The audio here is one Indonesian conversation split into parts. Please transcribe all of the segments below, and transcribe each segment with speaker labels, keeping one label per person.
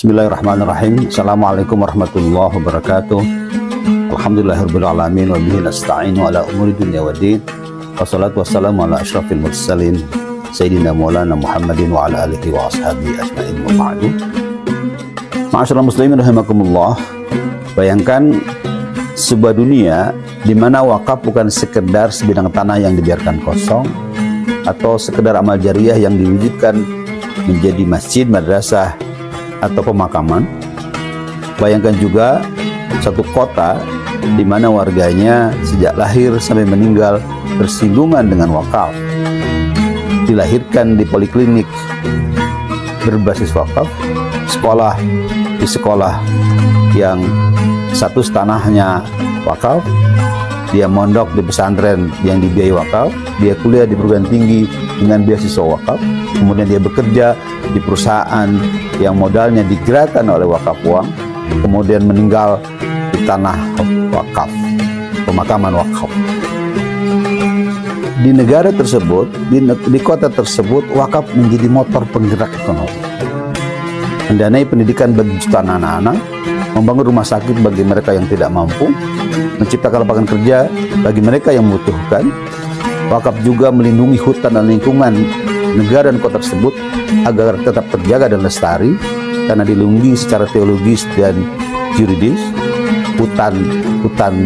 Speaker 1: Bismillahirrahmanirrahim. Assalamualaikum warahmatullahi wabarakatuh. Alhamdulillahirabbil alamin wa bihi nasta'inu ala umuri dunya waddin. Wassalatu wassalamu ala asyrafil mursalin sayyidina maulana Muhammadin wa ala alihi wa ashabihi ajmain wa ba'du. Ma'asyiral muslimin rahimakumullah. Bayangkan sebuah dunia di mana wakaf bukan sekedar sebidang tanah yang dibiarkan kosong atau sekedar amal jariah yang diwujudkan menjadi masjid, madrasah atau pemakaman. Bayangkan juga satu kota di mana warganya sejak lahir sampai meninggal bersinggungan dengan wakaf, dilahirkan di poliklinik berbasis wakaf, sekolah di sekolah yang status tanahnya wakaf, dia mondok di pesantren yang dibiayai wakaf, dia kuliah di perguruan tinggi dengan beasiswa wakaf, kemudian dia bekerja di perusahaan yang modalnya digerakkan oleh wakaf uang, kemudian meninggal di tanah wakaf, pemakaman wakaf. Di negara tersebut, di kota tersebut, wakaf menjadi motor penggerak ekonomi, mendanai pendidikan bagi jutaan anak-anak, membangun rumah sakit bagi mereka yang tidak mampu, menciptakan lapangan kerja bagi mereka yang membutuhkan. Wakaf juga melindungi hutan dan lingkungan negara dan kota tersebut agar tetap terjaga dan lestari, karena dilindungi secara teologis dan juridis hutan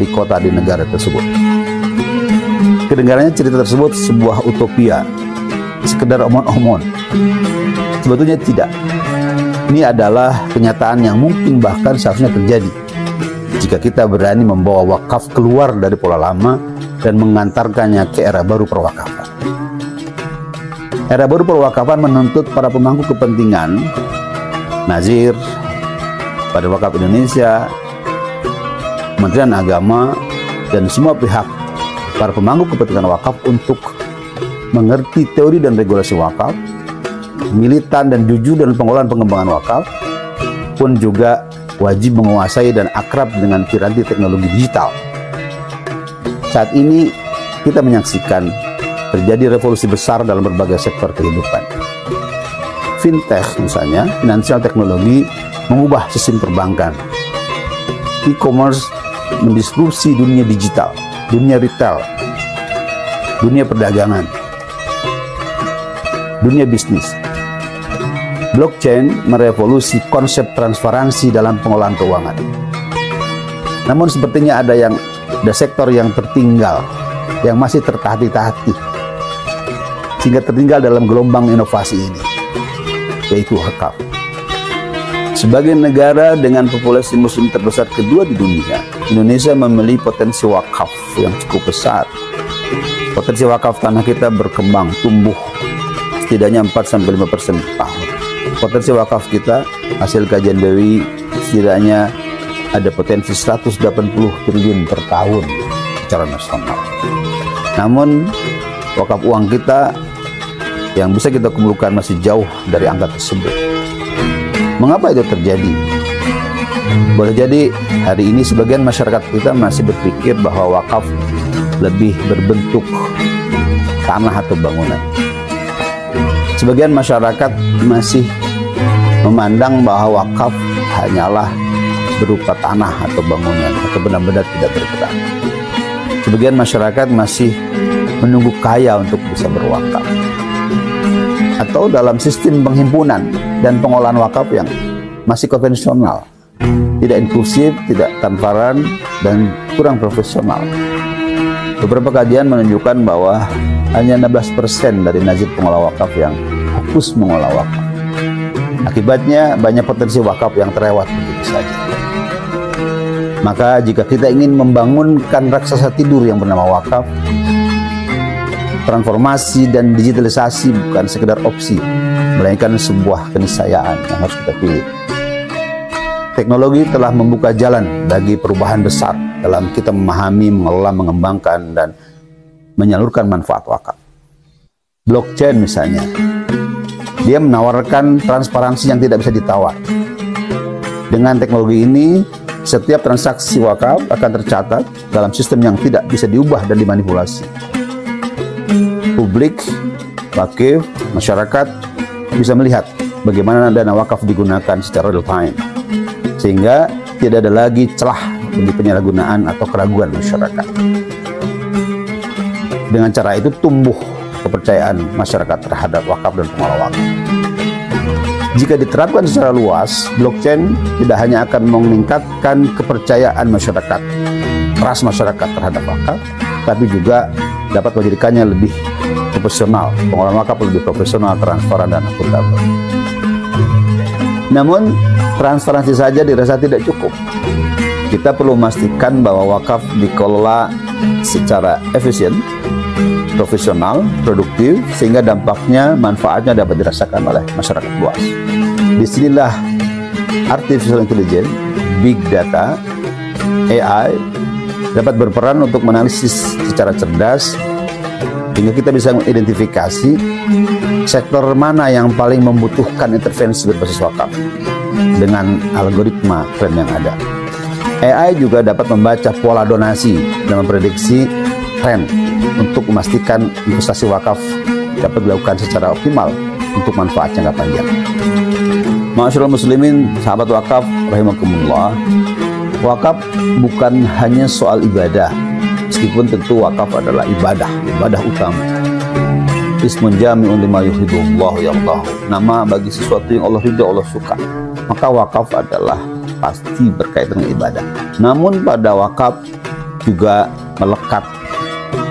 Speaker 1: di kota di negara tersebut. Kedengarannya cerita tersebut sebuah utopia, sekedar omon-omon. Sebetulnya tidak. Ini adalah kenyataan yang mungkin bahkan seharusnya terjadi jika kita berani membawa wakaf keluar dari pola lama dan mengantarkannya ke era baru perwakafan. Era baru perwakafan menuntut para pemangku kepentingan, Nazir, Badan Wakaf Indonesia, Kementerian Agama, dan semua pihak para pemangku kepentingan wakaf untuk mengerti teori dan regulasi wakaf, militan dan jujur dalam pengelolaan pengembangan wakaf, pun juga wajib menguasai dan akrab dengan piranti teknologi digital. Saat ini kita menyaksikan terjadi revolusi besar dalam berbagai sektor kehidupan. Fintech misalnya, finansial teknologi mengubah sistem perbankan. E-commerce mendisrupsi dunia digital, dunia retail, dunia perdagangan, dunia bisnis. Blockchain merevolusi konsep transparansi dalam pengelolaan keuangan. Namun sepertinya ada sektor yang tertinggal, yang masih tertati-tati, sehingga tertinggal dalam gelombang inovasi ini, yaitu wakaf. Sebagai negara dengan populasi muslim terbesar kedua di dunia, Indonesia memiliki potensi wakaf yang cukup besar. Potensi wakaf tanah kita berkembang, tumbuh setidaknya 4-5% per tahun. Potensi wakaf kita, hasil kajian BWI, setidaknya ada potensi 180 triliun per tahun secara nasional. Namun wakaf uang kita yang bisa kita kumpulkan masih jauh dari angka tersebut. Mengapa itu terjadi? Boleh jadi hari ini sebagian masyarakat kita masih berpikir bahwa wakaf lebih berbentuk tanah atau bangunan. Sebagian masyarakat masih memandang bahwa wakaf hanyalah berupa tanah atau bangunan atau benda-benda tidak bergerak. Sebagian masyarakat masih menunggu kaya untuk bisa berwakaf, atau dalam sistem penghimpunan dan pengolahan wakaf yang masih konvensional, tidak inklusif, tidak transparan, dan kurang profesional. Beberapa kajian menunjukkan bahwa hanya 16% dari Nazir pengelola wakaf yang fokus mengolah wakaf. Akibatnya banyak potensi wakaf yang terlewat begitu saja. Maka jika kita ingin membangunkan raksasa tidur yang bernama wakaf, transformasi dan digitalisasi bukan sekedar opsi, melainkan sebuah keniscayaan yang harus kita pilih. Teknologi telah membuka jalan bagi perubahan besar dalam kita memahami, mengelola, mengembangkan, dan menyalurkan manfaat wakaf. Blockchain misalnya, dia menawarkan transparansi yang tidak bisa ditawar. Dengan teknologi ini, setiap transaksi wakaf akan tercatat dalam sistem yang tidak bisa diubah dan dimanipulasi. Publik, wakif, masyarakat bisa melihat bagaimana dana wakaf digunakan secara real time, sehingga tidak ada lagi celah bagi penyalahgunaan atau keraguan masyarakat. Dengan cara itu tumbuh kepercayaan masyarakat terhadap wakaf dan pengelola wakaf. Jika diterapkan secara luas, blockchain tidak hanya akan meningkatkan kepercayaan masyarakat, trust masyarakat terhadap wakaf, tapi juga dapat menjadikannya lebih profesional, pengelolaan wakaf lebih profesional, transparan, dan akuntabel. Namun, transparansi saja dirasa tidak cukup. Kita perlu memastikan bahwa wakaf dikelola secara efisien, profesional, produktif, sehingga dampaknya, manfaatnya dapat dirasakan oleh masyarakat luas. Disinilah artificial intelligence, big data, AI dapat berperan untuk menganalisis secara cerdas, hingga kita bisa mengidentifikasi sektor mana yang paling membutuhkan intervensi berbasis wakaf dengan algoritma tren yang ada. AI juga dapat membaca pola donasi dan memprediksi tren untuk memastikan investasi wakaf dapat dilakukan secara optimal untuk manfaat jangka panjang. Ma'asyiral muslimin, sahabat wakaf rahimakumullah, wakaf bukan hanya soal ibadah, meskipun tentu wakaf adalah ibadah utama. Ismun jami'un lima yuhibbullahu yardahu, nama bagi sesuatu yang Allah ridha, Allah suka. Maka wakaf adalah pasti berkaitan dengan ibadah. Namun pada wakaf juga melekat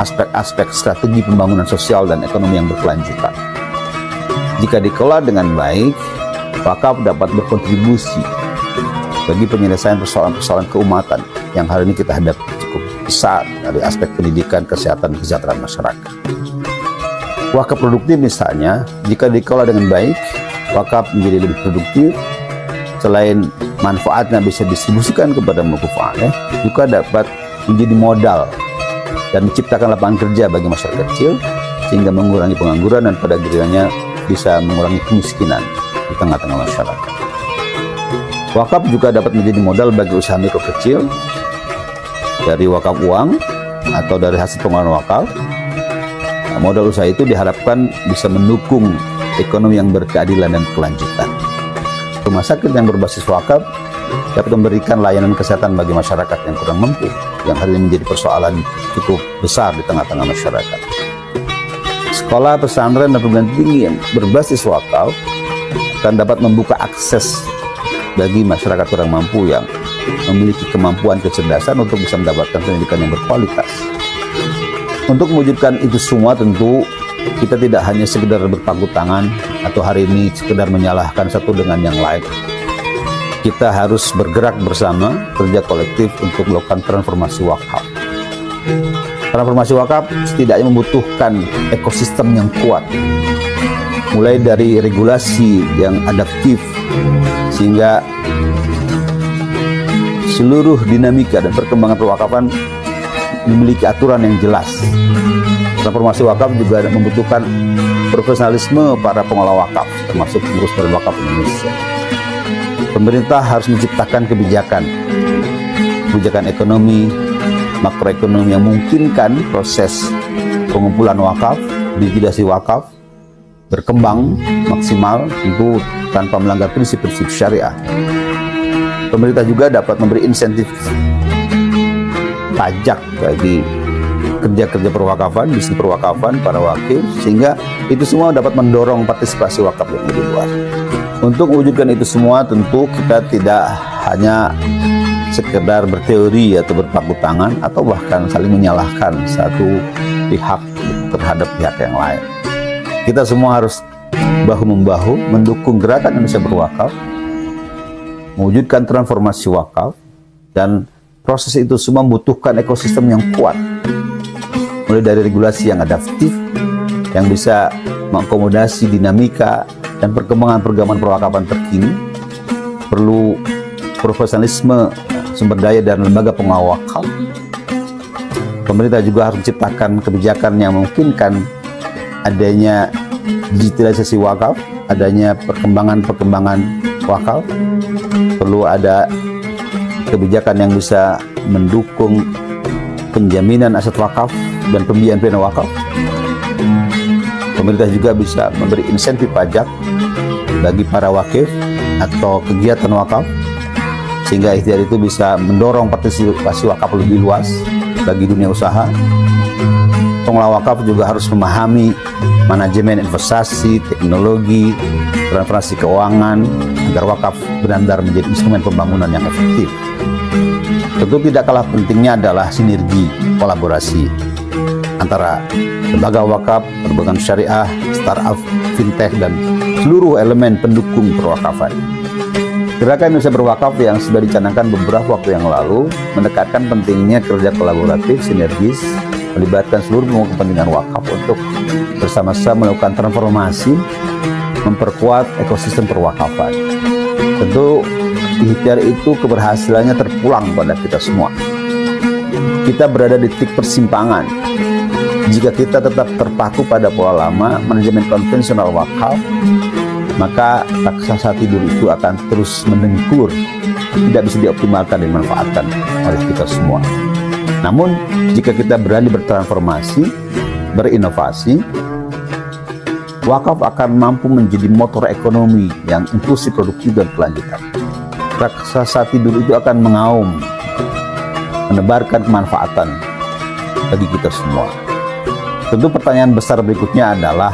Speaker 1: aspek-aspek strategi pembangunan sosial dan ekonomi yang berkelanjutan. Jika dikelola dengan baik, wakaf dapat berkontribusi bagi penyelesaian persoalan-persoalan keumatan yang hari ini kita hadapi cukup besar dari aspek pendidikan, kesehatan, dan kesejahteraan masyarakat. Wakaf produktif misalnya, jika dikelola dengan baik, wakaf menjadi lebih produktif. Selain manfaatnya bisa didistribusikan kepada mukufa'aleh, juga dapat menjadi modal dan menciptakan lapangan kerja bagi masyarakat kecil, sehingga mengurangi pengangguran dan pada akhirnya bisa mengurangi kemiskinan di tengah-tengah masyarakat. Wakaf juga dapat menjadi modal bagi usaha mikro kecil dari wakaf uang atau dari hasil pengelolaan wakaf. Modal usaha itu diharapkan bisa mendukung ekonomi yang berkeadilan dan berkelanjutan. Rumah sakit yang berbasis wakaf dapat memberikan layanan kesehatan bagi masyarakat yang kurang mampu, yang hari ini menjadi persoalan cukup besar di tengah-tengah masyarakat. Sekolah, pesantren, dan perguruan tinggi yang berbasis wakaf akan dapat membuka akses bagi masyarakat kurang mampu yang memiliki kemampuan kecerdasan untuk bisa mendapatkan pendidikan yang berkualitas. Untuk mewujudkan itu semua tentu kita tidak hanya sekedar berpangku tangan atau hari ini sekedar menyalahkan satu dengan yang lain. Kita harus bergerak bersama, kerja kolektif untuk melakukan transformasi wakaf. Transformasi wakaf setidaknya membutuhkan ekosistem yang kuat, mulai dari regulasi yang adaptif sehingga seluruh dinamika dan perkembangan perwakafan memiliki aturan yang jelas. Transformasi wakaf juga membutuhkan profesionalisme para pengelola wakaf, termasuk pengurus badan wakaf Indonesia. Pemerintah harus menciptakan kebijakan ekonomi, makroekonomi yang memungkinkan proses pengumpulan wakaf, digitalisasi wakaf berkembang maksimal, tentu tanpa melanggar prinsip-prinsip syariah. Pemerintah juga dapat memberi insentif pajak bagi kerja-kerja perwakafan, bisnis perwakafan, para wakil, sehingga itu semua dapat mendorong partisipasi wakaf yang lebih luas. Untuk mewujudkan itu semua, tentu kita tidak hanya sekedar berteori atau berpangku tangan atau bahkan saling menyalahkan satu pihak terhadap pihak yang lain. Kita semua harus bahu-membahu mendukung gerakan Indonesia berwakaf, mewujudkan transformasi wakaf, dan proses itu semua membutuhkan ekosistem yang kuat, mulai dari regulasi yang adaptif yang bisa mengakomodasi dinamika dan perkembangan perwakafan terkini. Perlu profesionalisme sumber daya dan lembaga pengawal wakaf. Pemerintah juga harus menciptakan kebijakan yang memungkinkan adanya digitalisasi wakaf, adanya perkembangan wakaf. Perlu ada kebijakan yang bisa mendukung penjaminan aset wakaf dan pembiayaan pidana wakaf. Pemerintah juga bisa memberi insentif pajak bagi para wakif atau kegiatan wakaf, sehingga ikhtiar itu bisa mendorong partisipasi wakaf lebih luas bagi dunia usaha. Pengelola wakaf juga harus memahami manajemen investasi, teknologi, transformasi keuangan, agar wakaf benar-benar menjadi instrumen pembangunan yang efektif. Tentu tidak kalah pentingnya adalah sinergi kolaborasi antara lembaga wakaf, perbankan syariah, startup, fintech, dan seluruh elemen pendukung perwakafan. Gerakan Indonesia Berwakaf yang sudah dicanangkan beberapa waktu yang lalu menekankan pentingnya kerja kolaboratif, sinergis, melibatkan seluruh kepentingan wakaf untuk bersama-sama melakukan transformasi, memperkuat ekosistem perwakafan. Tentu ikhtiar itu keberhasilannya terpulang pada kita semua. Kita berada di titik persimpangan. Jika kita tetap terpaku pada pola lama manajemen konvensional wakaf, maka raksasa tidur itu akan terus mendengkur, tidak bisa dioptimalkan dan dimanfaatkan oleh kita semua. Namun, jika kita berani bertransformasi, berinovasi, wakaf akan mampu menjadi motor ekonomi yang inklusif, produktif, dan kelanjutan. Raksasa tidur itu akan mengaum, menebarkan kemanfaatan bagi kita semua. Tentu pertanyaan besar berikutnya adalah,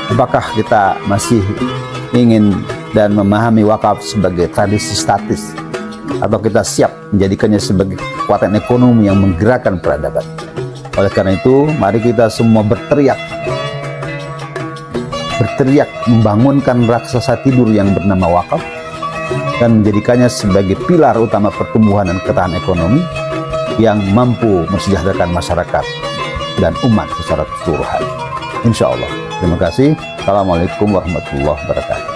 Speaker 1: apakah kita masih ingin dan memahami wakaf sebagai tradisi statis, atau kita siap menjadikannya sebagai kekuatan ekonomi yang menggerakkan peradaban? Oleh karena itu, mari kita semua berteriak membangunkan raksasa tidur yang bernama wakaf dan menjadikannya sebagai pilar utama pertumbuhan dan ketahanan ekonomi yang mampu mensejahterakan masyarakat dan umat secara keseluruhan. Insya Allah. Terima kasih. Assalamualaikum warahmatullahi wabarakatuh.